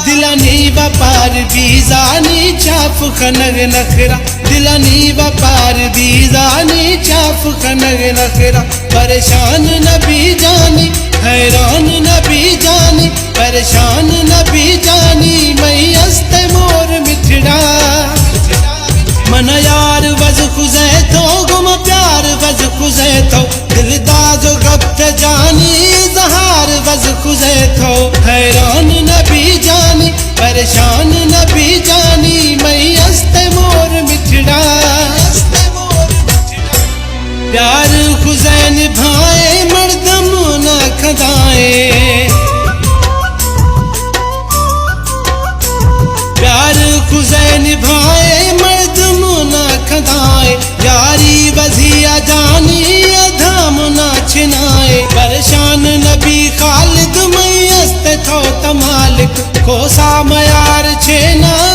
دلانی وپار بیزانی چاف خنگ نخرا دلانی وپار بیزانی چاف خنگ نخرا پریشان نبی جانی حیران نبی جانی پریشان نبی جانی میں است مور مٹھڑا من یار وز خزے تو گم پیار وز خزے تو دل داز غبت جانی زہار وز خزے تو حیران نبی جانی پریشان نبی جانی میں است مور مٹھڑا پیار خزے نبھائے مردم نہ کھدائے پیار خزے نبھائے مردم نہ کھدائے یاری وزیا جانی ادھام نہ چھنائے پریشان نبی خالد میں است تھو تمالک کو سا میار چھنا